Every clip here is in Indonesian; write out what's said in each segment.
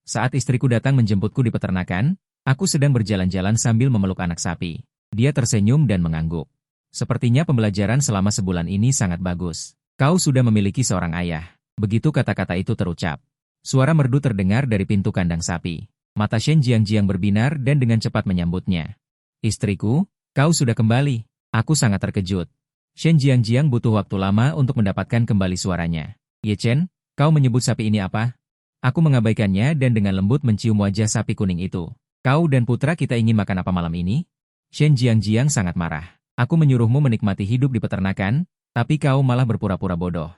Saat istriku datang menjemputku di peternakan, aku sedang berjalan-jalan sambil memeluk anak sapi. Dia tersenyum dan mengangguk. Sepertinya pembelajaran selama sebulan ini sangat bagus. Kau sudah memiliki seorang ayah. Begitu kata-kata itu terucap. Suara merdu terdengar dari pintu kandang sapi. Mata Shen Jiang berbinar dan dengan cepat menyambutnya. Istriku, kau sudah kembali. Aku sangat terkejut. Shen Jiang butuh waktu lama untuk mendapatkan kembali suaranya. Ye Chen, kau menyebut sapi ini apa? Aku mengabaikannya dan dengan lembut mencium wajah sapi kuning itu. Kau dan putra kita ingin makan apa malam ini? Shen Jiang sangat marah. Aku menyuruhmu menikmati hidup di peternakan, tapi kau malah berpura-pura bodoh.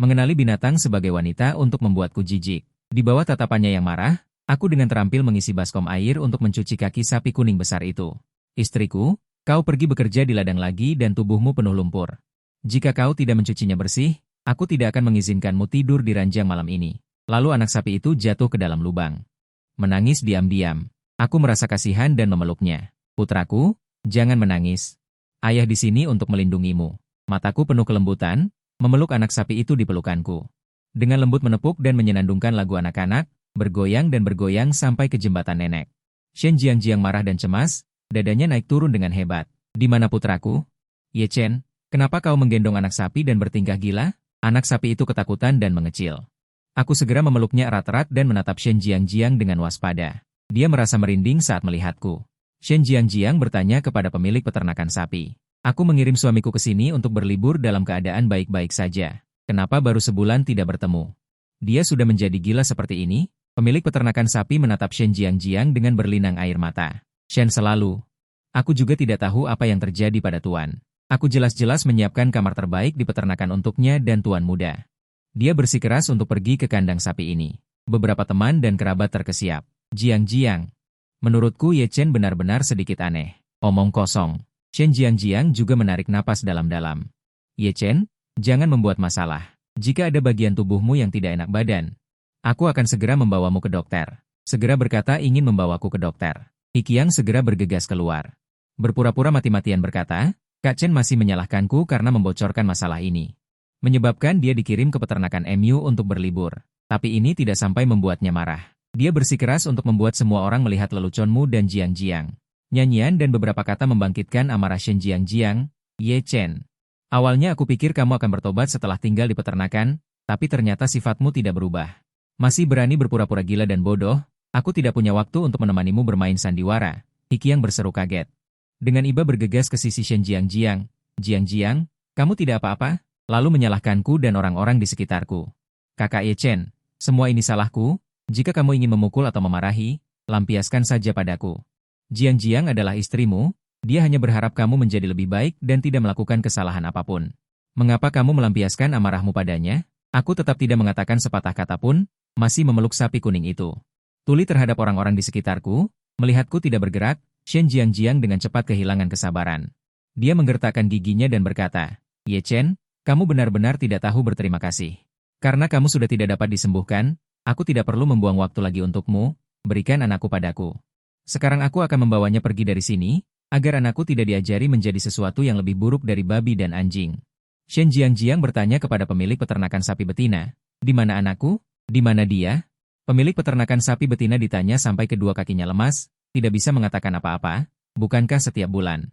Mengenali binatang sebagai wanita untuk membuatku jijik. Di bawah tatapannya yang marah, aku dengan terampil mengisi baskom air untuk mencuci kaki sapi kuning besar itu. Istriku, kau pergi bekerja di ladang lagi dan tubuhmu penuh lumpur. Jika kau tidak mencucinya bersih, aku tidak akan mengizinkanmu tidur di ranjang malam ini. Lalu anak sapi itu jatuh ke dalam lubang. Menangis diam-diam. Aku merasa kasihan dan memeluknya. Putraku, jangan menangis. Ayah di sini untuk melindungimu. Mataku penuh kelembutan, memeluk anak sapi itu di pelukanku. Dengan lembut menepuk dan menyenandungkan lagu anak-anak, bergoyang dan bergoyang sampai ke jembatan nenek. Shen Jiang marah dan cemas, dadanya naik turun dengan hebat. Di mana putraku? Ye Chen, kenapa kau menggendong anak sapi dan bertingkah gila? Anak sapi itu ketakutan dan mengecil. Aku segera memeluknya erat-erat dan menatap Shen Jiang dengan waspada. Dia merasa merinding saat melihatku. Shen Jiang bertanya kepada pemilik peternakan sapi. Aku mengirim suamiku ke sini untuk berlibur dalam keadaan baik-baik saja. Kenapa baru sebulan tidak bertemu? Dia sudah menjadi gila seperti ini? Pemilik peternakan sapi menatap Shen Jiang dengan berlinang air mata. Shen selalu. Aku juga tidak tahu apa yang terjadi pada Tuan. Aku jelas-jelas menyiapkan kamar terbaik di peternakan untuknya dan Tuan muda. Dia bersikeras untuk pergi ke kandang sapi ini. Beberapa teman dan kerabat terkesiap. Jiang. Menurutku Ye Chen benar-benar sedikit aneh. Omong kosong. Shen Jiang juga menarik napas dalam-dalam. Ye Chen, jangan membuat masalah. Jika ada bagian tubuhmu yang tidak enak badan, aku akan segera membawamu ke dokter. Segera berkata ingin membawaku ke dokter. Hikiang segera bergegas keluar. Berpura-pura mati-matian berkata, Kak Chen masih menyalahkanku karena membocorkan masalah ini. Menyebabkan dia dikirim ke peternakan MU untuk berlibur. Tapi ini tidak sampai membuatnya marah. Dia bersikeras untuk membuat semua orang melihat leluconmu dan Jiang. Nyanyian dan beberapa kata membangkitkan amarah Shen Jiang. Ye Chen. Awalnya aku pikir kamu akan bertobat setelah tinggal di peternakan, tapi ternyata sifatmu tidak berubah. Masih berani berpura-pura gila dan bodoh, aku tidak punya waktu untuk menemanimu bermain sandiwara. Hikiang berseru kaget. Dengan iba bergegas ke sisi Shen Jiang. Jiang, kamu tidak apa-apa? Lalu menyalahkanku dan orang-orang di sekitarku. Kakak Ye Chen, semua ini salahku. Jika kamu ingin memukul atau memarahi, lampiaskan saja padaku. Jiang adalah istrimu, dia hanya berharap kamu menjadi lebih baik dan tidak melakukan kesalahan apapun. Mengapa kamu melampiaskan amarahmu padanya? Aku tetap tidak mengatakan sepatah kata pun, masih memeluk sapi kuning itu. Tuli terhadap orang-orang di sekitarku, melihatku tidak bergerak, Shen Jiang dengan cepat kehilangan kesabaran. Dia menggertakkan giginya dan berkata, Ye Chen, kamu benar-benar tidak tahu berterima kasih. Karena kamu sudah tidak dapat disembuhkan, aku tidak perlu membuang waktu lagi untukmu, berikan anakku padaku. Sekarang aku akan membawanya pergi dari sini, agar anakku tidak diajari menjadi sesuatu yang lebih buruk dari babi dan anjing. Shen Jiang bertanya kepada pemilik peternakan sapi betina, di mana anakku? Di mana dia? Pemilik peternakan sapi betina ditanya sampai kedua kakinya lemas, tidak bisa mengatakan apa-apa, bukankah setiap bulan?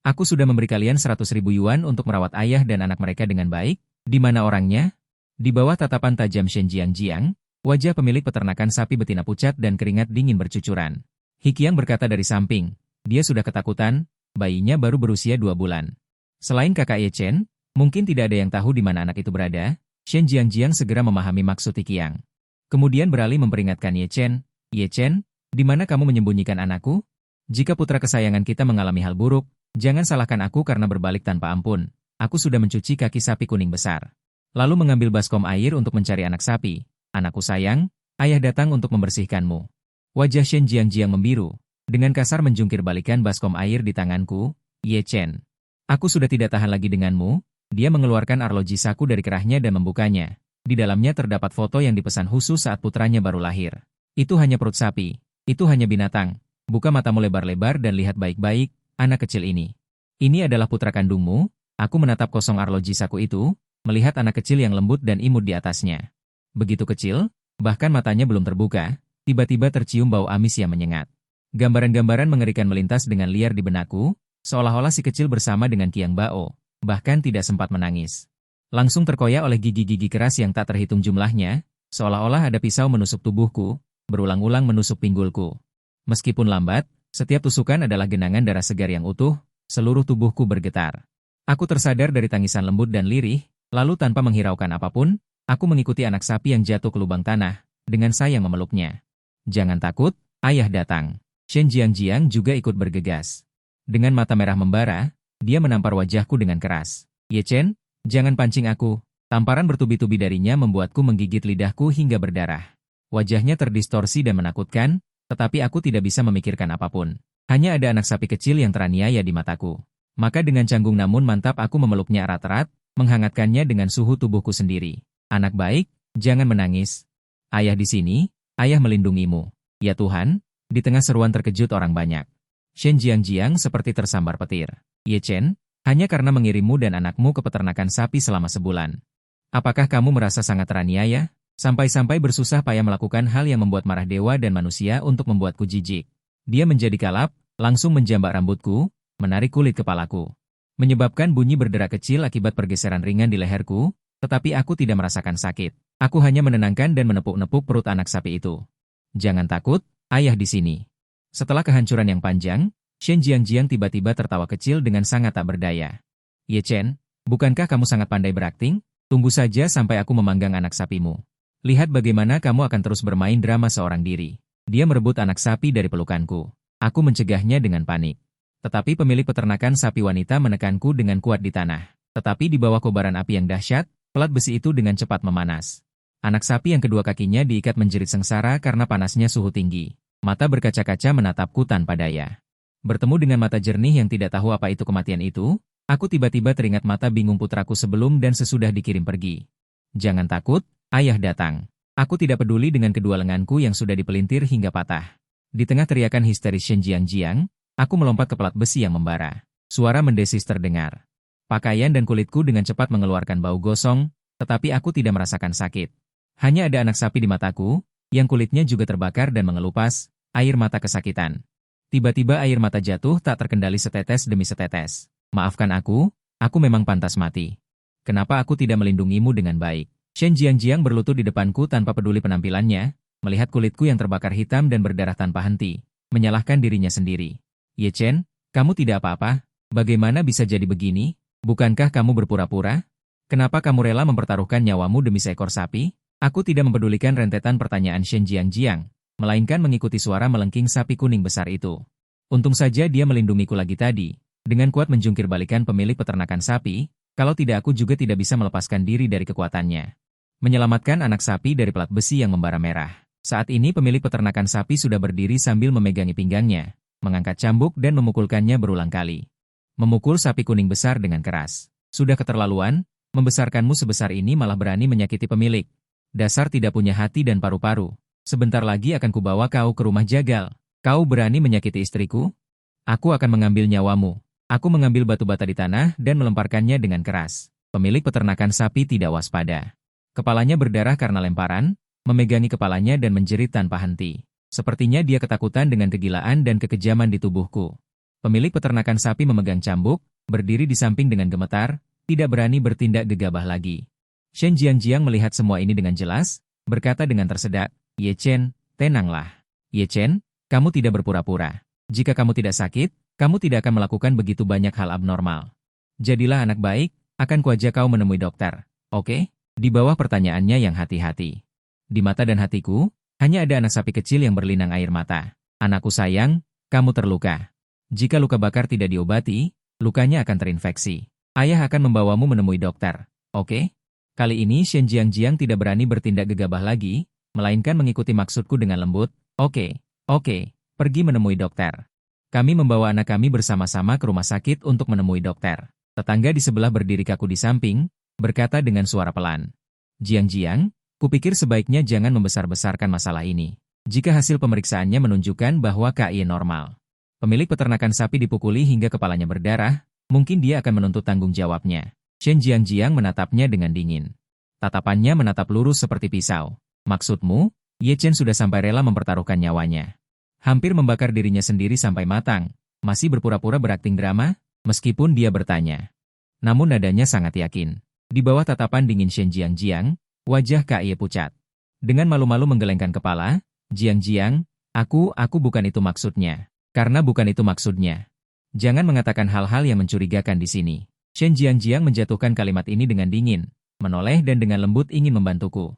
Aku sudah memberi kalian 100.000 yuan untuk merawat ayah dan anak mereka dengan baik, di mana orangnya? Di bawah tatapan tajam Shen Jiang, wajah pemilik peternakan sapi betina pucat dan keringat dingin bercucuran. Hikiang berkata dari samping, dia sudah ketakutan, bayinya baru berusia 2 bulan. Selain kakak Ye Chen, mungkin tidak ada yang tahu di mana anak itu berada. Shen Jiang segera memahami maksud Hikiang. Kemudian beralih memperingatkan Ye Chen, di mana kamu menyembunyikan anakku? Jika putra kesayangan kita mengalami hal buruk, jangan salahkan aku karena berbalik tanpa ampun. Aku sudah mencuci kaki sapi kuning besar. Lalu mengambil baskom air untuk mencari anak sapi. Anakku sayang, ayah datang untuk membersihkanmu. Wajah Shen Jiang membiru. Dengan kasar menjungkir balikan baskom air di tanganku. Ye Chen. Aku sudah tidak tahan lagi denganmu. Dia mengeluarkan arloji saku dari kerahnya dan membukanya. Di dalamnya terdapat foto yang dipesan khusus saat putranya baru lahir. Itu hanya perut sapi. Itu hanya binatang. Buka matamu lebar-lebar dan lihat baik-baik. Anak kecil ini. Ini adalah putra kandungmu. Aku menatap kosong arloji saku itu, melihat anak kecil yang lembut dan imut di atasnya. Begitu kecil, bahkan matanya belum terbuka. Tiba-tiba tercium bau amis yang menyengat. Gambaran-gambaran mengerikan melintas dengan liar di benakku, seolah-olah si kecil bersama dengan Kiang Bao, bahkan tidak sempat menangis. Langsung terkoyak oleh gigi-gigi keras yang tak terhitung jumlahnya, seolah-olah ada pisau menusuk tubuhku, berulang-ulang menusuk pinggulku. Meskipun lambat, setiap tusukan adalah genangan darah segar yang utuh, seluruh tubuhku bergetar. Aku tersadar dari tangisan lembut dan lirih, lalu tanpa menghiraukan apapun, aku mengikuti anak sapi yang jatuh ke lubang tanah, dengan sayang memeluknya. Jangan takut, ayah datang. Shen Jiangjiang juga ikut bergegas. Dengan mata merah membara, dia menampar wajahku dengan keras. Ye Chen, jangan pancing aku. Tamparan bertubi-tubi darinya membuatku menggigit lidahku hingga berdarah. Wajahnya terdistorsi dan menakutkan, tetapi aku tidak bisa memikirkan apapun. Hanya ada anak sapi kecil yang teraniaya di mataku. Maka dengan canggung namun mantap aku memeluknya erat-erat, menghangatkannya dengan suhu tubuhku sendiri. Anak baik, jangan menangis. Ayah di sini, ayah melindungimu. Ya Tuhan, di tengah seruan terkejut orang banyak. Shen Jiangjiang seperti tersambar petir. Ye Chen, hanya karena mengirimmu dan anakmu ke peternakan sapi selama sebulan. Apakah kamu merasa sangat teraniaya? Sampai-sampai bersusah payah melakukan hal yang membuat marah dewa dan manusia untuk membuatku jijik. Dia menjadi kalap, langsung menjambak rambutku, menarik kulit kepalaku. Menyebabkan bunyi berderak kecil akibat pergeseran ringan di leherku, tetapi aku tidak merasakan sakit. Aku hanya menenangkan dan menepuk-nepuk perut anak sapi itu. Jangan takut, ayah di sini. Setelah kehancuran yang panjang, Shen Jiangjiang tiba-tiba tertawa kecil dengan sangat tak berdaya. Ye Chen, bukankah kamu sangat pandai berakting? Tunggu saja sampai aku memanggang anak sapimu. Lihat bagaimana kamu akan terus bermain drama seorang diri. Dia merebut anak sapi dari pelukanku. Aku mencegahnya dengan panik. Tetapi pemilik peternakan sapi wanita menekanku dengan kuat di tanah. Tetapi di bawah kobaran api yang dahsyat, pelat besi itu dengan cepat memanas. Anak sapi yang kedua kakinya diikat menjerit sengsara karena panasnya suhu tinggi. Mata berkaca-kaca menatapku tanpa daya. Bertemu dengan mata jernih yang tidak tahu apa itu kematian itu, aku tiba-tiba teringat mata bingung putraku sebelum dan sesudah dikirim pergi. Jangan takut, ayah datang. Aku tidak peduli dengan kedua lenganku yang sudah dipelintir hingga patah. Di tengah teriakan histeris Shen Jiangjiang, aku melompat ke pelat besi yang membara. Suara mendesis terdengar. Pakaian dan kulitku dengan cepat mengeluarkan bau gosong, tetapi aku tidak merasakan sakit. Hanya ada anak sapi di mataku, yang kulitnya juga terbakar dan mengelupas, air mata kesakitan. Tiba-tiba air mata jatuh tak terkendali setetes demi setetes. Maafkan aku memang pantas mati. Kenapa aku tidak melindungimu dengan baik? Shen Jiangjiang berlutut di depanku tanpa peduli penampilannya, melihat kulitku yang terbakar hitam dan berdarah tanpa henti, menyalahkan dirinya sendiri. Ye Chen, kamu tidak apa-apa? Bagaimana bisa jadi begini? Bukankah kamu berpura-pura? Kenapa kamu rela mempertaruhkan nyawamu demi seekor sapi? Aku tidak mempedulikan rentetan pertanyaan Shen Jiangjiang, melainkan mengikuti suara melengking sapi kuning besar itu. Untung saja dia melindungiku lagi tadi. Dengan kuat menjungkir balikan pemilik peternakan sapi, kalau tidak aku juga tidak bisa melepaskan diri dari kekuatannya. Menyelamatkan anak sapi dari pelat besi yang membara merah. Saat ini pemilik peternakan sapi sudah berdiri sambil memegangi pinggangnya, mengangkat cambuk dan memukulkannya berulang kali. Memukul sapi kuning besar dengan keras. Sudah keterlaluan, membesarkanmu sebesar ini malah berani menyakiti pemilik. Dasar tidak punya hati dan paru-paru. Sebentar lagi akan kubawa kau ke rumah jagal. Kau berani menyakiti istriku? Aku akan mengambil nyawamu. Aku mengambil batu bata di tanah dan melemparkannya dengan keras. Pemilik peternakan sapi tidak waspada. Kepalanya berdarah karena lemparan, memegangi kepalanya dan menjerit tanpa henti. Sepertinya dia ketakutan dengan kegilaan dan kekejaman di tubuhku. Pemilik peternakan sapi memegang cambuk, berdiri di samping dengan gemetar, tidak berani bertindak gegabah lagi. Shen Jiangjiang melihat semua ini dengan jelas, berkata dengan tersedak, Ye Chen, tenanglah. Ye Chen, kamu tidak berpura-pura. Jika kamu tidak sakit, kamu tidak akan melakukan begitu banyak hal abnormal. Jadilah anak baik, akan kuajak kau menemui dokter. Oke? Di bawah pertanyaannya yang hati-hati. Di mata dan hatiku, hanya ada anak sapi kecil yang berlinang air mata. Anakku sayang, kamu terluka. Jika luka bakar tidak diobati, lukanya akan terinfeksi. Ayah akan membawamu menemui dokter. Oke? Kali ini Shen Jiangjiang tidak berani bertindak gegabah lagi, melainkan mengikuti maksudku dengan lembut. Oke, pergi menemui dokter. Kami membawa anak kami bersama-sama ke rumah sakit untuk menemui dokter. Tetangga di sebelah berdiri kaku di samping, berkata dengan suara pelan. Jiangjiang, kupikir sebaiknya jangan membesar-besarkan masalah ini. Jika hasil pemeriksaannya menunjukkan bahwa KI normal. Pemilik peternakan sapi dipukuli hingga kepalanya berdarah, mungkin dia akan menuntut tanggung jawabnya. Shen Jiangjiang menatapnya dengan dingin. Tatapannya menatap lurus seperti pisau. Maksudmu, Ye Chen sudah sampai rela mempertaruhkan nyawanya. Hampir membakar dirinya sendiri sampai matang, masih berpura-pura berakting drama, meskipun dia bertanya. Namun nadanya sangat yakin. Di bawah tatapan dingin Shen Jiang, wajah Kak Ye pucat. Dengan malu-malu menggelengkan kepala, Jiang, aku bukan itu maksudnya. Karena bukan itu maksudnya. Jangan mengatakan hal-hal yang mencurigakan di sini. Shen Jiang menjatuhkan kalimat ini dengan dingin, menoleh dan dengan lembut ingin membantuku.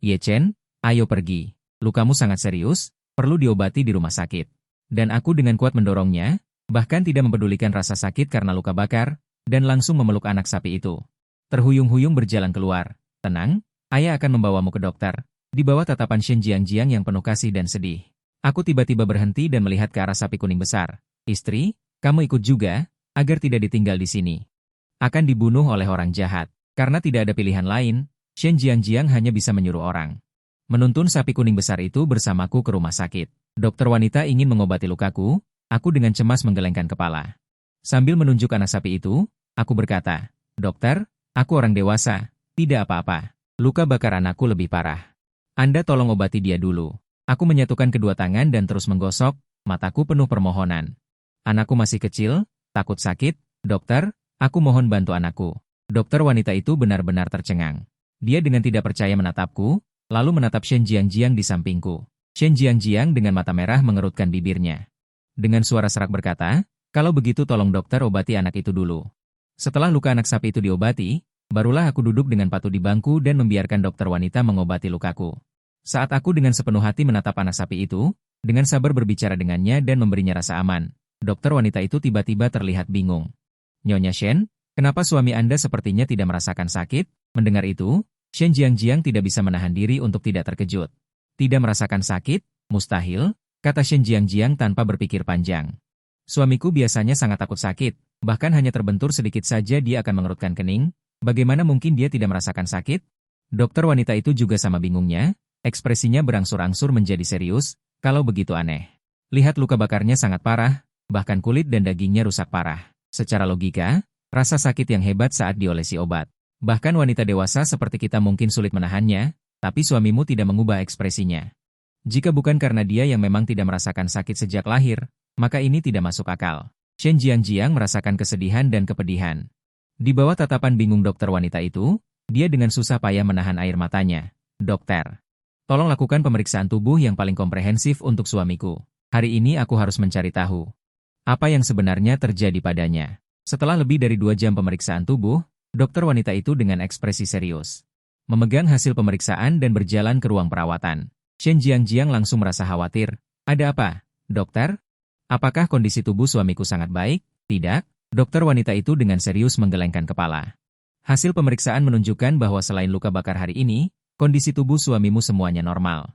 Ye Chen, ayo pergi. Lukamu sangat serius, perlu diobati di rumah sakit. Dan aku dengan kuat mendorongnya, bahkan tidak mempedulikan rasa sakit karena luka bakar, dan langsung memeluk anak sapi itu. Terhuyung-huyung berjalan keluar. Tenang, ayah akan membawamu ke dokter. Di bawah tatapan Shen Jiang yang penuh kasih dan sedih. Aku tiba-tiba berhenti dan melihat ke arah sapi kuning besar. Istri, kamu ikut juga, agar tidak ditinggal di sini. Akan dibunuh oleh orang jahat. Karena tidak ada pilihan lain, Shen Jiang hanya bisa menyuruh orang. Menuntun sapi kuning besar itu bersamaku ke rumah sakit. Dokter wanita ingin mengobati lukaku, aku dengan cemas menggelengkan kepala. Sambil menunjuk anak sapi itu, aku berkata, "Dokter, aku orang dewasa, tidak apa-apa. Luka bakar anakku lebih parah. Anda tolong obati dia dulu." Aku menyatukan kedua tangan dan terus menggosok, mataku penuh permohonan. "Anakku masih kecil, takut sakit, dokter, aku mohon bantu anakku." Dokter wanita itu benar-benar tercengang. Dia dengan tidak percaya menatapku, lalu menatap Shen Jiang di sampingku. Shen Jiang dengan mata merah mengerutkan bibirnya. Dengan suara serak berkata, "Kalau begitu tolong dokter obati anak itu dulu." Setelah luka anak sapi itu diobati, barulah aku duduk dengan patuh di bangku dan membiarkan dokter wanita mengobati lukaku. Saat aku dengan sepenuh hati menatap anak sapi itu, dengan sabar berbicara dengannya dan memberinya rasa aman, dokter wanita itu tiba-tiba terlihat bingung. "Nyonya Shen, kenapa suami Anda sepertinya tidak merasakan sakit?" Mendengar itu, Shen Jiang tidak bisa menahan diri untuk tidak terkejut. "Tidak merasakan sakit? Mustahil," kata Shen Jiang tanpa berpikir panjang. "Suamiku biasanya sangat takut sakit, bahkan hanya terbentur sedikit saja dia akan mengerutkan kening. Bagaimana mungkin dia tidak merasakan sakit?" Dokter wanita itu juga sama bingungnya, ekspresinya berangsur-angsur menjadi serius. "Kalau begitu aneh. Lihat luka bakarnya sangat parah, bahkan kulit dan dagingnya rusak parah. Secara logika, rasa sakit yang hebat saat diolesi obat. Bahkan wanita dewasa seperti kita mungkin sulit menahannya, tapi suamimu tidak mengubah ekspresinya. Jika bukan karena dia yang memang tidak merasakan sakit sejak lahir, maka ini tidak masuk akal." Shen Jiang merasakan kesedihan dan kepedihan. Di bawah tatapan bingung dokter wanita itu, dia dengan susah payah menahan air matanya. "Dokter, tolong lakukan pemeriksaan tubuh yang paling komprehensif untuk suamiku. Hari ini aku harus mencari tahu apa yang sebenarnya terjadi padanya." Setelah lebih dari 2 jam pemeriksaan tubuh, dokter wanita itu dengan ekspresi serius memegang hasil pemeriksaan dan berjalan ke ruang perawatan. Shen Jiang langsung merasa khawatir. "Ada apa, dokter? Apakah kondisi tubuh suamiku sangat baik?" "Tidak." Dokter wanita itu dengan serius menggelengkan kepala. "Hasil pemeriksaan menunjukkan bahwa selain luka bakar hari ini, kondisi tubuh suamimu semuanya normal.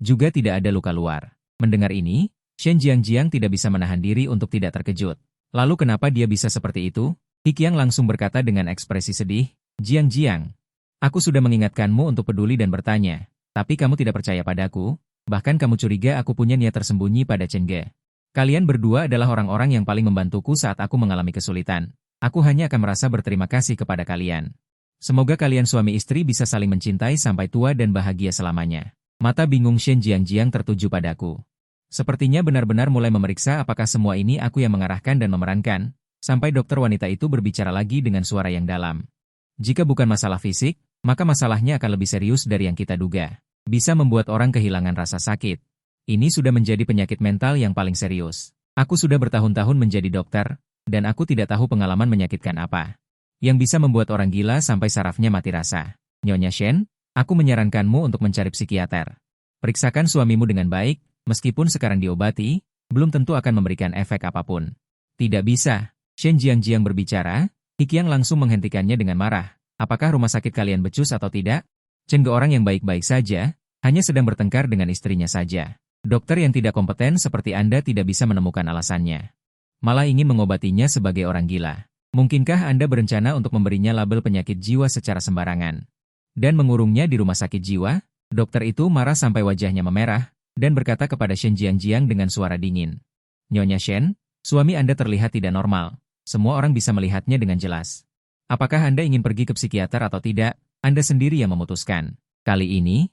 Juga tidak ada luka luar." Mendengar ini, Shen Jiang tidak bisa menahan diri untuk tidak terkejut. "Lalu kenapa dia bisa seperti itu?" Hikiang langsung berkata dengan ekspresi sedih, Jiang, aku sudah mengingatkanmu untuk peduli dan bertanya, tapi kamu tidak percaya padaku, bahkan kamu curiga aku punya niat tersembunyi pada Chen Ge. Kalian berdua adalah orang-orang yang paling membantuku saat aku mengalami kesulitan. Aku hanya akan merasa berterima kasih kepada kalian. Semoga kalian suami istri bisa saling mencintai sampai tua dan bahagia selamanya." Mata bingung Shen Jiang tertuju padaku. Sepertinya benar-benar mulai memeriksa apakah semua ini aku yang mengarahkan dan memerankan, sampai dokter wanita itu berbicara lagi dengan suara yang dalam. "Jika bukan masalah fisik, maka masalahnya akan lebih serius dari yang kita duga. Bisa membuat orang kehilangan rasa sakit. Ini sudah menjadi penyakit mental yang paling serius. Aku sudah bertahun-tahun menjadi dokter, dan aku tidak tahu pengalaman menyakitkan apa yang bisa membuat orang gila sampai sarafnya mati rasa. Nyonya Shen, aku menyarankanmu untuk mencari psikiater. Periksakan suamimu dengan baik, meskipun sekarang diobati, belum tentu akan memberikan efek apapun." "Tidak bisa." Shen Jiang berbicara, Hikiang langsung menghentikannya dengan marah. "Apakah rumah sakit kalian becus atau tidak? Chen Ge orang yang baik-baik saja, hanya sedang bertengkar dengan istrinya saja. Dokter yang tidak kompeten seperti Anda tidak bisa menemukan alasannya. Malah ingin mengobatinya sebagai orang gila. Mungkinkah Anda berencana untuk memberinya label penyakit jiwa secara sembarangan dan mengurungnya di rumah sakit jiwa?" Dokter itu marah sampai wajahnya memerah, dan berkata kepada Shen Jiang dengan suara dingin. "Nyonya Shen, suami Anda terlihat tidak normal. Semua orang bisa melihatnya dengan jelas. Apakah Anda ingin pergi ke psikiater atau tidak, Anda sendiri yang memutuskan. Kali ini,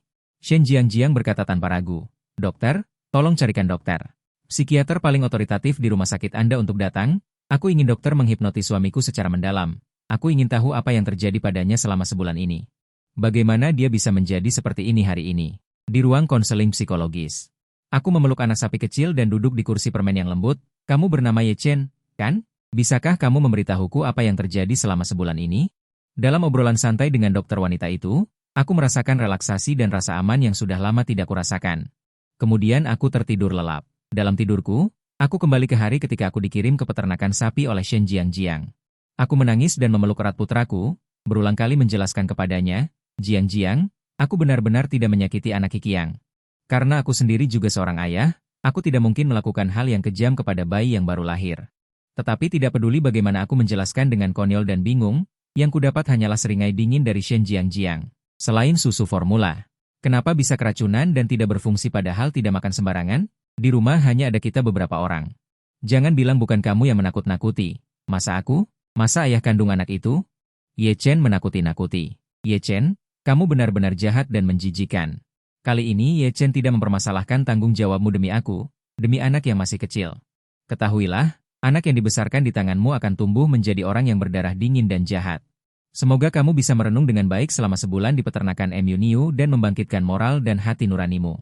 Shen Jiangjiang berkata tanpa ragu. Dokter, tolong carikan dokter. Psikiater paling otoritatif di rumah sakit Anda untuk datang. Aku ingin dokter menghipnotis suamiku secara mendalam. Aku ingin tahu apa yang terjadi padanya selama sebulan ini. Bagaimana dia bisa menjadi seperti ini hari ini? Di ruang konseling psikologis. Aku memeluk anak sapi kecil dan duduk di kursi permen yang lembut. Kamu bernama Ye Chen, kan? Bisakah kamu memberitahuku apa yang terjadi selama sebulan ini? Dalam obrolan santai dengan dokter wanita itu, aku merasakan relaksasi dan rasa aman yang sudah lama tidak kurasakan. Kemudian aku tertidur lelap. Dalam tidurku, aku kembali ke hari ketika aku dikirim ke peternakan sapi oleh Shen Jiangjiang. Aku menangis dan memeluk erat putraku, berulang kali menjelaskan kepadanya, Jiangjiang, aku benar-benar tidak menyakiti anak Kikiang. Karena aku sendiri juga seorang ayah, aku tidak mungkin melakukan hal yang kejam kepada bayi yang baru lahir. Tetapi tidak peduli bagaimana aku menjelaskan dengan konyol dan bingung, yang kudapat hanyalah seringai dingin dari Shen Jiangjiang. Selain susu formula, kenapa bisa keracunan dan tidak berfungsi padahal tidak makan sembarangan? Di rumah hanya ada kita beberapa orang. Jangan bilang bukan kamu yang menakut-nakuti. Masa aku? Masa ayah kandung anak itu? Ye Chen menakuti-nakuti. Ye Chen, kamu benar-benar jahat dan menjijikan. Kali ini Ye Chen tidak mempermasalahkan tanggung jawabmu demi aku, demi anak yang masih kecil. Ketahuilah, anak yang dibesarkan di tanganmu akan tumbuh menjadi orang yang berdarah dingin dan jahat. Semoga kamu bisa merenung dengan baik selama sebulan di peternakan MU Niu dan membangkitkan moral dan hati nuranimu.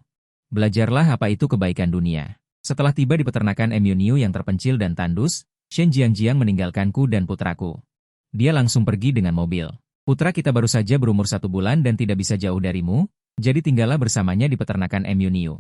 Belajarlah apa itu kebaikan dunia. Setelah tiba di peternakan MU Niu yang terpencil dan tandus, Shen Jiangjiang meninggalkanku dan putraku. Dia langsung pergi dengan mobil. Putra kita baru saja berumur 1 bulan dan tidak bisa jauh darimu, jadi tinggallah bersamanya di peternakan MU Niu.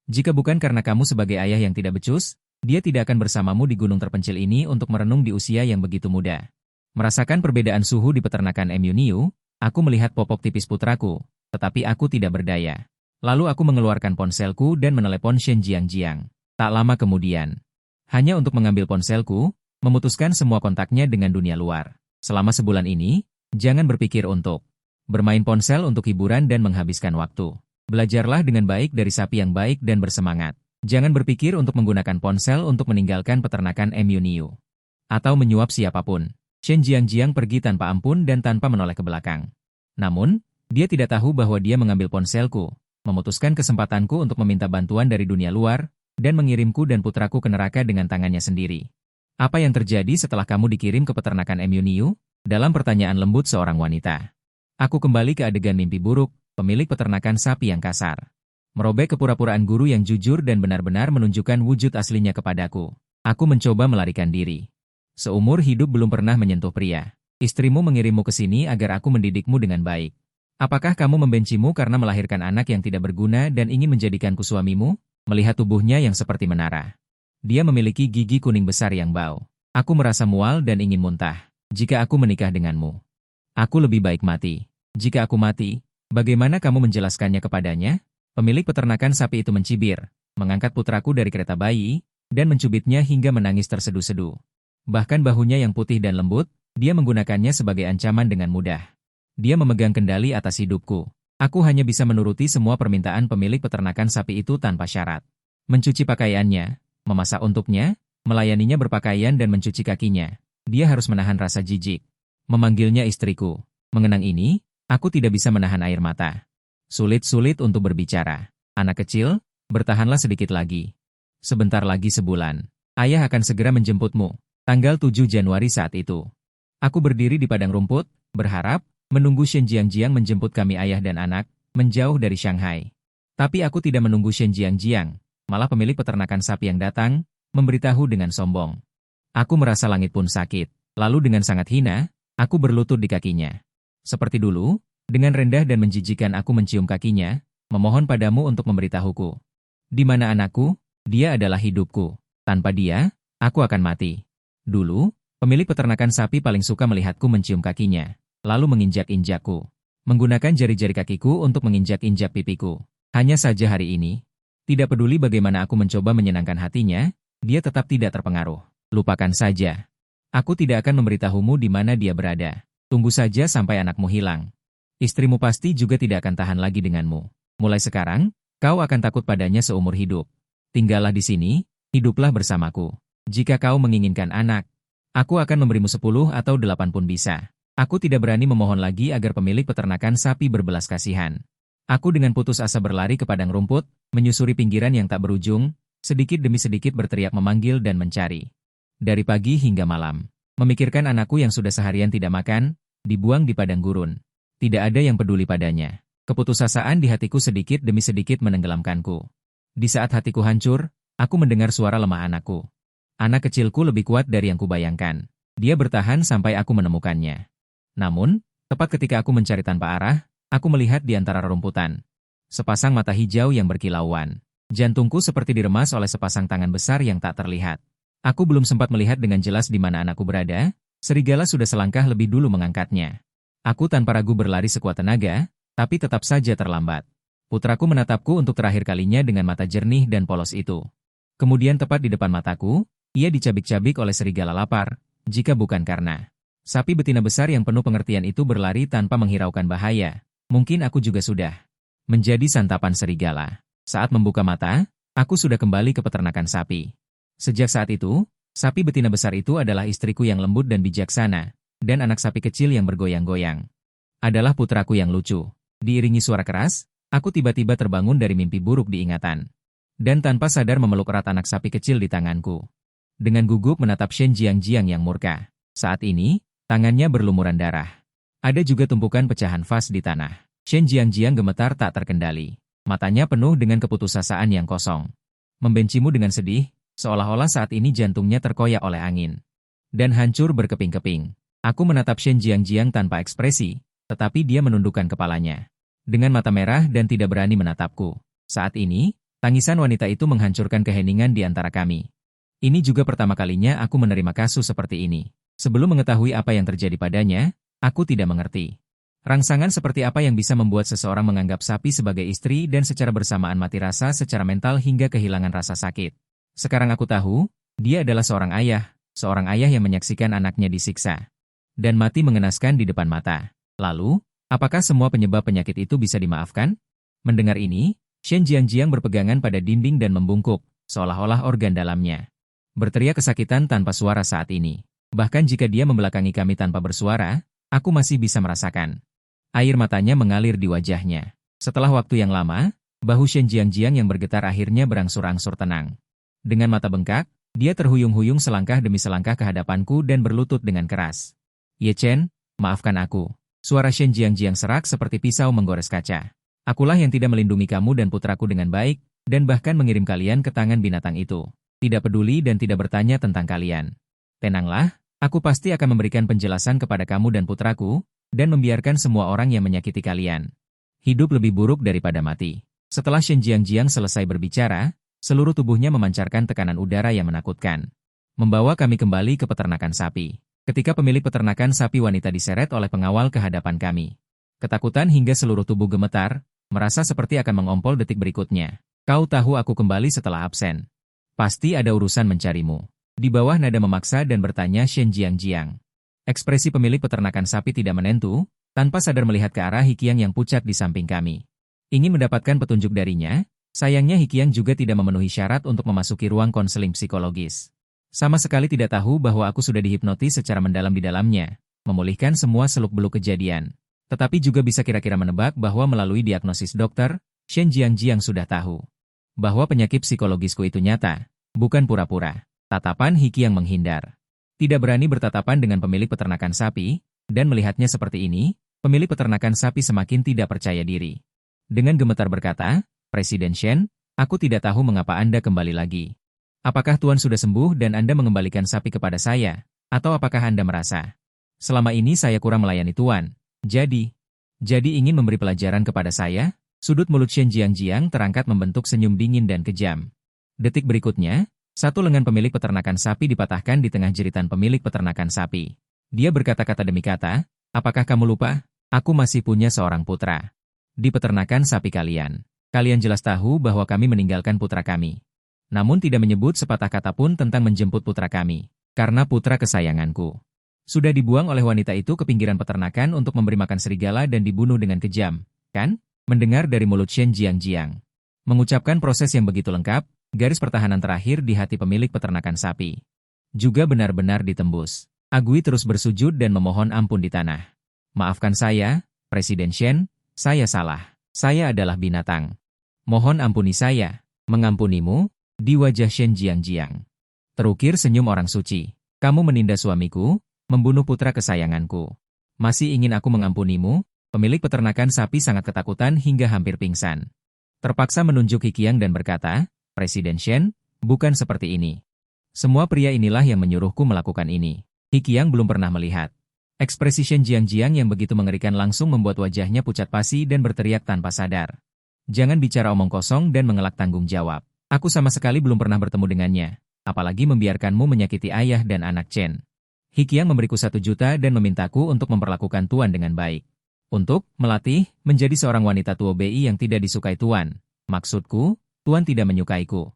Jika bukan karena kamu sebagai ayah yang tidak becus, dia tidak akan bersamamu di gunung terpencil ini untuk merenung di usia yang begitu muda. Merasakan perbedaan suhu di peternakan MU Niu, aku melihat popok tipis putraku, tetapi aku tidak berdaya. Lalu aku mengeluarkan ponselku dan menelepon Shen Jiangjiang. Tak lama kemudian, hanya untuk mengambil ponselku, memutuskan semua kontaknya dengan dunia luar. Selama sebulan ini, jangan berpikir untuk bermain ponsel untuk hiburan dan menghabiskan waktu. Belajarlah dengan baik dari sapi yang baik dan bersemangat. Jangan berpikir untuk menggunakan ponsel untuk meninggalkan peternakan MU Niu. Atau menyuap siapapun. Shen Jiangjiang pergi tanpa ampun dan tanpa menoleh ke belakang. Namun, dia tidak tahu bahwa dia mengambil ponselku, memutuskan kesempatanku untuk meminta bantuan dari dunia luar, dan mengirimku dan putraku ke neraka dengan tangannya sendiri. Apa yang terjadi setelah kamu dikirim ke peternakan MU Niu? Dalam pertanyaan lembut seorang wanita. Aku kembali ke adegan mimpi buruk, pemilik peternakan sapi yang kasar. Merobek kepura-puraan guru yang jujur dan benar-benar menunjukkan wujud aslinya kepadaku. Aku mencoba melarikan diri. Seumur hidup belum pernah menyentuh pria. Istrimu mengirimmu ke sini agar aku mendidikmu dengan baik. Apakah kamu membencimu karena melahirkan anak yang tidak berguna dan ingin menjadikanku suamimu? Melihat tubuhnya yang seperti menara. Dia memiliki gigi kuning besar yang bau. Aku merasa mual dan ingin muntah. Jika aku menikah denganmu, aku lebih baik mati. Jika aku mati, bagaimana kamu menjelaskannya kepadanya? Pemilik peternakan sapi itu mencibir, mengangkat putraku dari kereta bayi, dan mencubitnya hingga menangis terseduh-seduh. Bahkan bahunya yang putih dan lembut, dia menggunakannya sebagai ancaman dengan mudah. Dia memegang kendali atas hidupku. Aku hanya bisa menuruti semua permintaan pemilik peternakan sapi itu tanpa syarat. Mencuci pakaiannya, memasak untuknya, melayaninya berpakaian dan mencuci kakinya. Dia harus menahan rasa jijik. Memanggilnya istriku. Mengenang ini, aku tidak bisa menahan air mata. Sulit-sulit untuk berbicara. Anak kecil, bertahanlah sedikit lagi. Sebentar lagi sebulan. Ayah akan segera menjemputmu. Tanggal 7 Januari saat itu. Aku berdiri di padang rumput, berharap, menunggu Shen Jiangjiang menjemput kami ayah dan anak, menjauh dari Shanghai. Tapi aku tidak menunggu Shen Jiangjiang, malah pemilik peternakan sapi yang datang, memberitahu dengan sombong. Aku merasa langit pun sakit, lalu dengan sangat hina, aku berlutut di kakinya. Seperti dulu, dengan rendah dan menjijikan aku mencium kakinya, memohon padamu untuk memberitahuku. Di mana anakku? Dia adalah hidupku. Tanpa dia, aku akan mati. Dulu, pemilik peternakan sapi paling suka melihatku mencium kakinya, lalu menginjak-injakku. Menggunakan jari-jari kakiku untuk menginjak-injak pipiku. Hanya saja hari ini, tidak peduli bagaimana aku mencoba menyenangkan hatinya, dia tetap tidak terpengaruh. Lupakan saja. Aku tidak akan memberitahumu di mana dia berada. Tunggu saja sampai anakmu hilang. Istrimu pasti juga tidak akan tahan lagi denganmu. Mulai sekarang, kau akan takut padanya seumur hidup. Tinggallah di sini, hiduplah bersamaku. Jika kau menginginkan anak, aku akan memberimu 10 atau 8 pun bisa. Aku tidak berani memohon lagi agar pemilik peternakan sapi berbelas kasihan. Aku dengan putus asa berlari ke padang rumput, menyusuri pinggiran yang tak berujung, sedikit demi sedikit berteriak memanggil dan mencari. Dari pagi hingga malam, memikirkan anakku yang sudah seharian tidak makan, dibuang di padang gurun. Tidak ada yang peduli padanya. Keputusasaan di hatiku sedikit demi sedikit menenggelamkanku. Di saat hatiku hancur, aku mendengar suara lemah anakku. Anak kecilku lebih kuat dari yang kubayangkan. Dia bertahan sampai aku menemukannya. Namun, tepat ketika aku mencari tanpa arah, aku melihat di antara rerumputan sepasang mata hijau yang berkilauan. Jantungku seperti diremas oleh sepasang tangan besar yang tak terlihat. Aku belum sempat melihat dengan jelas di mana anakku berada, serigala sudah selangkah lebih dulu mengangkatnya. Aku tanpa ragu berlari sekuat tenaga, tapi tetap saja terlambat. Putraku menatapku untuk terakhir kalinya dengan mata jernih dan polos itu. Kemudian tepat di depan mataku, ia dicabik-cabik oleh serigala lapar, jika bukan karena sapi betina besar yang penuh pengertian itu berlari tanpa menghiraukan bahaya. Mungkin aku juga sudah menjadi santapan serigala. Saat membuka mata, aku sudah kembali ke peternakan sapi. Sejak saat itu, sapi betina besar itu adalah istriku yang lembut dan bijaksana, dan anak sapi kecil yang bergoyang-goyang adalah putraku yang lucu. Diiringi suara keras, aku tiba-tiba terbangun dari mimpi buruk di ingatan. Dan tanpa sadar memeluk erat anak sapi kecil di tanganku. Dengan gugup menatap Shen Jiang yang murka. Saat ini, tangannya berlumuran darah. Ada juga tumpukan pecahan vas di tanah. Shen Jiang gemetar tak terkendali. Matanya penuh dengan keputusasaan yang kosong. Membencimu dengan sedih, seolah-olah saat ini jantungnya terkoyak oleh angin. Dan hancur berkeping-keping. Aku menatap Shen Jiang tanpa ekspresi, tetapi dia menundukkan kepalanya. Dengan mata merah dan tidak berani menatapku. Saat ini, tangisan wanita itu menghancurkan keheningan di antara kami. Ini juga pertama kalinya aku menerima kasus seperti ini. Sebelum mengetahui apa yang terjadi padanya, aku tidak mengerti. Rangsangan seperti apa yang bisa membuat seseorang menganggap sapi sebagai istri dan secara bersamaan mati rasa secara mental hingga kehilangan rasa sakit. Sekarang aku tahu, dia adalah seorang ayah yang menyaksikan anaknya disiksa dan mati mengenaskan di depan mata. Lalu, apakah semua penyebab penyakit itu bisa dimaafkan? Mendengar ini, Shen Jiang berpegangan pada dinding dan membungkuk, seolah-olah organ dalamnya berteriak kesakitan tanpa suara saat ini. Bahkan jika dia membelakangi kami tanpa bersuara, aku masih bisa merasakan air matanya mengalir di wajahnya. Setelah waktu yang lama, bahu Shen Jiang yang bergetar akhirnya berangsur-angsur tenang. Dengan mata bengkak, dia terhuyung-huyung selangkah demi selangkah ke hadapanku dan berlutut dengan keras. Ye Chen, maafkan aku. Suara Shen Jiang serak seperti pisau menggores kaca. Akulah yang tidak melindungi kamu dan putraku dengan baik, dan bahkan mengirim kalian ke tangan binatang itu. Tidak peduli dan tidak bertanya tentang kalian. Tenanglah, aku pasti akan memberikan penjelasan kepada kamu dan putraku, dan membiarkan semua orang yang menyakiti kalian hidup lebih buruk daripada mati. Setelah Shen Jiang selesai berbicara, seluruh tubuhnya memancarkan tekanan udara yang menakutkan. Membawa kami kembali ke peternakan sapi. Ketika pemilik peternakan sapi wanita diseret oleh pengawal ke hadapan kami. Ketakutan hingga seluruh tubuh gemetar, merasa seperti akan mengompol detik berikutnya. Kau tahu aku kembali setelah absen. Pasti ada urusan mencarimu. Di bawah nada memaksa dan bertanya Shen Jiang. Ekspresi pemilik peternakan sapi tidak menentu, tanpa sadar melihat ke arah Hikiang yang pucat di samping kami. Ingin mendapatkan petunjuk darinya, sayangnya Hikiang juga tidak memenuhi syarat untuk memasuki ruang konseling psikologis. Sama sekali tidak tahu bahwa aku sudah dihipnotis secara mendalam di dalamnya, memulihkan semua seluk-beluk kejadian. Tetapi juga bisa kira-kira menebak bahwa melalui diagnosis dokter, Shen Jiang sudah tahu bahwa penyakit psikologisku itu nyata, bukan pura-pura. Tatapan Hikiang menghindar. Tidak berani bertatapan dengan pemilik peternakan sapi, dan melihatnya seperti ini, pemilik peternakan sapi semakin tidak percaya diri. Dengan gemetar berkata, Presiden Shen, aku tidak tahu mengapa Anda kembali lagi. Apakah Tuan sudah sembuh dan Anda mengembalikan sapi kepada saya, atau apakah Anda merasa selama ini saya kurang melayani Tuan? Jadi ingin memberi pelajaran kepada saya? Sudut mulut Shen Jiang terangkat membentuk senyum dingin dan kejam. Detik berikutnya, satu lengan pemilik peternakan sapi dipatahkan di tengah jeritan pemilik peternakan sapi. Dia berkata-kata demi kata, apakah kamu lupa? Aku masih punya seorang putra. Di peternakan sapi kalian. Kalian jelas tahu bahwa kami meninggalkan putra kami. Namun tidak menyebut sepatah kata pun tentang menjemput putra kami. Karena putra kesayanganku sudah dibuang oleh wanita itu ke pinggiran peternakan untuk memberi makan serigala dan dibunuh dengan kejam, kan? Mendengar dari mulut Shen Jiang. Mengucapkan proses yang begitu lengkap, garis pertahanan terakhir di hati pemilik peternakan sapi juga benar-benar ditembus. Agui terus bersujud dan memohon ampun di tanah. Maafkan saya, Presiden Shen, saya salah. Saya adalah binatang. Mohon ampuni saya. Mengampunimu, di wajah Shen Jiangjiang terukir senyum orang suci. Kamu menindas suamiku, membunuh putra kesayanganku. Masih ingin aku mengampunimu? Pemilik peternakan sapi sangat ketakutan hingga hampir pingsan. Terpaksa menunjuk Hikiang dan berkata, Presiden Shen, bukan seperti ini. Semua pria inilah yang menyuruhku melakukan ini. Hikiang belum pernah melihat. Ekspresi Shen Jiangjiang yang begitu mengerikan langsung membuat wajahnya pucat pasi dan berteriak tanpa sadar. Jangan bicara omong kosong dan mengelak tanggung jawab. Aku sama sekali belum pernah bertemu dengannya, apalagi membiarkanmu menyakiti ayah dan anak Chen. Hikiang memberiku 1 juta dan memintaku untuk memperlakukan Tuan dengan baik. Untuk melatih menjadi seorang wanita tua BI yang tidak disukai Tuan. Maksudku, Tuan tidak menyukaiku.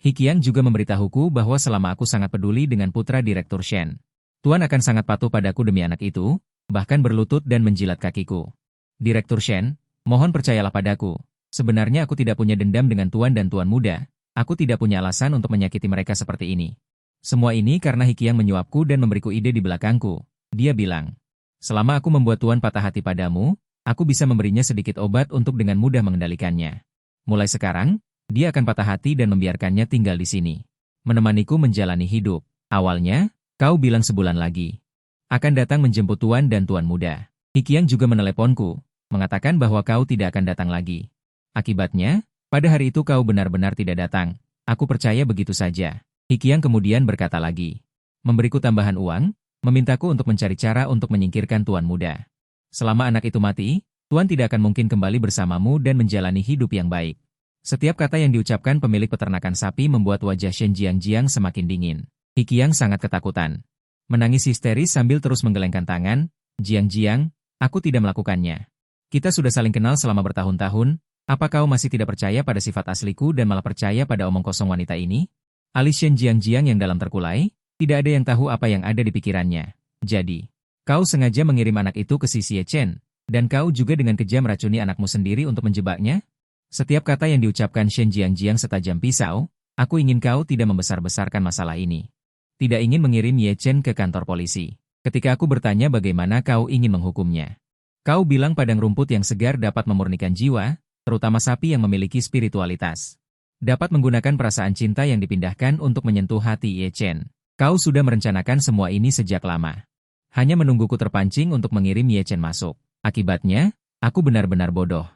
Hikiang juga memberitahuku bahwa selama aku sangat peduli dengan putra Direktur Shen, Tuan akan sangat patuh padaku demi anak itu, bahkan berlutut dan menjilat kakiku. Direktur Shen, mohon percayalah padaku. Sebenarnya aku tidak punya dendam dengan Tuan dan Tuan muda. Aku tidak punya alasan untuk menyakiti mereka seperti ini. Semua ini karena Hikiang menyuapku dan memberiku ide di belakangku. Dia bilang, selama aku membuat Tuan patah hati padamu, aku bisa memberinya sedikit obat untuk dengan mudah mengendalikannya. Mulai sekarang, dia akan patah hati dan membiarkannya tinggal di sini. Menemaniku menjalani hidup. Awalnya, kau bilang sebulan lagi akan datang menjemput Tuan dan Tuan muda. Hikiang juga meneleponku, mengatakan bahwa kau tidak akan datang lagi. Akibatnya, pada hari itu kau benar-benar tidak datang. Aku percaya begitu saja. Hikiang kemudian berkata lagi, memberiku tambahan uang, memintaku untuk mencari cara untuk menyingkirkan Tuan muda. Selama anak itu mati, Tuan tidak akan mungkin kembali bersamamu dan menjalani hidup yang baik. Setiap kata yang diucapkan pemilik peternakan sapi membuat wajah Shen Jiangjiang semakin dingin. Hikiang sangat ketakutan. Menangis histeris sambil terus menggelengkan tangan, Jiangjiang, aku tidak melakukannya. Kita sudah saling kenal selama bertahun-tahun. Apa kau masih tidak percaya pada sifat asliku dan malah percaya pada omong kosong wanita ini? Alis Shen Jiangjiang yang dalam terkulai, tidak ada yang tahu apa yang ada di pikirannya. Jadi, kau sengaja mengirim anak itu ke si Xie Chen, dan kau juga dengan kejam meracuni anakmu sendiri untuk menjebaknya? Setiap kata yang diucapkan Shen Jiangjiang setajam pisau, aku ingin kau tidak membesar-besarkan masalah ini. Tidak ingin mengirim Ye Chen ke kantor polisi. Ketika aku bertanya bagaimana kau ingin menghukumnya. Kau bilang padang rumput yang segar dapat memurnikan jiwa, terutama sapi yang memiliki spiritualitas. Dapat menggunakan perasaan cinta yang dipindahkan untuk menyentuh hati Ye Chen. Kau sudah merencanakan semua ini sejak lama. Hanya menungguku terpancing untuk mengirim Ye Chen masuk. Akibatnya, aku benar-benar bodoh.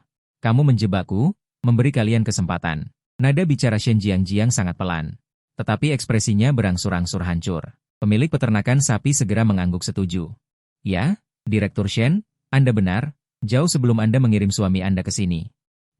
Kamu menjebakku, memberi kalian kesempatan. Nada bicara Shen Jiangjiang sangat pelan. Tetapi ekspresinya berangsur-angsur hancur. Pemilik peternakan sapi segera mengangguk setuju. Ya, Direktur Shen, Anda benar, jauh sebelum Anda mengirim suami Anda ke sini.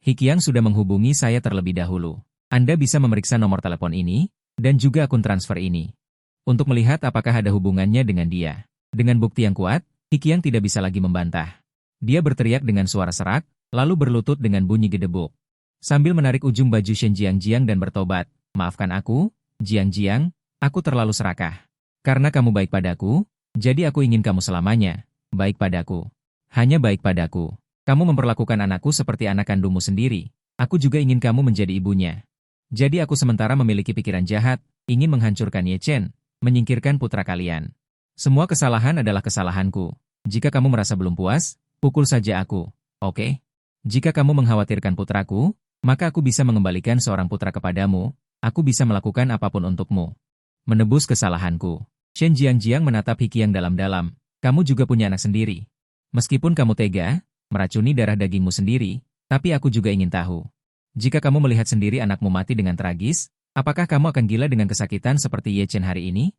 Hikiang sudah menghubungi saya terlebih dahulu. Anda bisa memeriksa nomor telepon ini, dan juga akun transfer ini. Untuk melihat apakah ada hubungannya dengan dia. Dengan bukti yang kuat, Hikiang tidak bisa lagi membantah. Dia berteriak dengan suara serak, lalu berlutut dengan bunyi gedebuk. Sambil menarik ujung baju Shen Jiangjiang dan bertobat, maafkan aku, Jiangjiang, aku terlalu serakah. Karena kamu baik padaku, jadi aku ingin kamu selamanya, baik padaku. Hanya baik padaku. Kamu memperlakukan anakku seperti anak kandungmu sendiri. Aku juga ingin kamu menjadi ibunya. Jadi aku sementara memiliki pikiran jahat, ingin menghancurkan Ye Chen, menyingkirkan putra kalian. Semua kesalahan adalah kesalahanku. Jika kamu merasa belum puas, pukul saja aku, oke? Jika kamu mengkhawatirkan putraku, maka aku bisa mengembalikan seorang putra kepadamu, aku bisa melakukan apapun untukmu. Menebus kesalahanku. Shen Jiangjiang menatap Hikiang dalam-dalam, kamu juga punya anak sendiri. Meskipun kamu tega, meracuni darah dagingmu sendiri, tapi aku juga ingin tahu. Jika kamu melihat sendiri anakmu mati dengan tragis, apakah kamu akan gila dengan kesakitan seperti Ye Chen hari ini?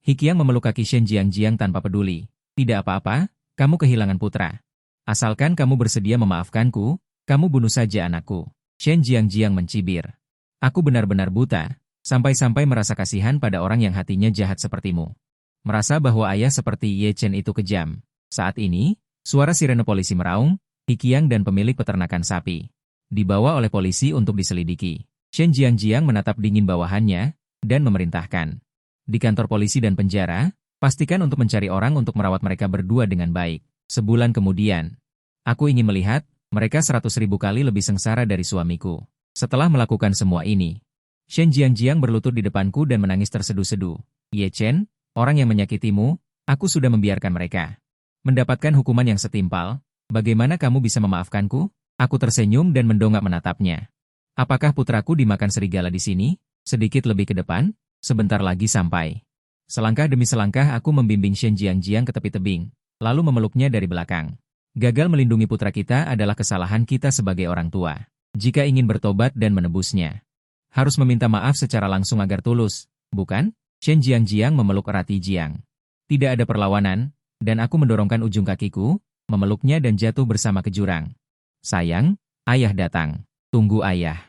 Hikiang memeluk kaki Shen Jiangjiang tanpa peduli. Tidak apa-apa, kamu kehilangan putra. Asalkan kamu bersedia memaafkanku, kamu bunuh saja anakku. Shen Jiangjiang mencibir. Aku benar-benar buta, sampai-sampai merasa kasihan pada orang yang hatinya jahat sepertimu. Merasa bahwa ayah seperti Ye Chen itu kejam. Saat ini, suara sirene polisi meraung, Hikiang dan pemilik peternakan sapi dibawa oleh polisi untuk diselidiki. Shen Jiangjiang menatap dingin bawahannya dan memerintahkan. Di kantor polisi dan penjara, pastikan untuk mencari orang untuk merawat mereka berdua dengan baik. Sebulan kemudian, aku ingin melihat mereka 100.000 kali lebih sengsara dari suamiku. Setelah melakukan semua ini, Shen Jiangjiang berlutut di depanku dan menangis terseduh-seduh. Ye Chen, orang yang menyakitimu, aku sudah membiarkan mereka mendapatkan hukuman yang setimpal. Bagaimana kamu bisa memaafkanku? Aku tersenyum dan mendongak menatapnya. Apakah putraku dimakan serigala di sini? Sedikit lebih ke depan, sebentar lagi sampai. Selangkah demi selangkah aku membimbing Shen Jiang ke tepi tebing, lalu memeluknya dari belakang. Gagal melindungi putra kita adalah kesalahan kita sebagai orang tua. Jika ingin bertobat dan menebusnya, harus meminta maaf secara langsung agar tulus, bukan? Shen Jiang memeluk erat Yi Jiang. Tidak ada perlawanan, dan aku mendorongkan ujung kakiku, memeluknya dan jatuh bersama ke jurang. Sayang, ayah datang. Tunggu ayah.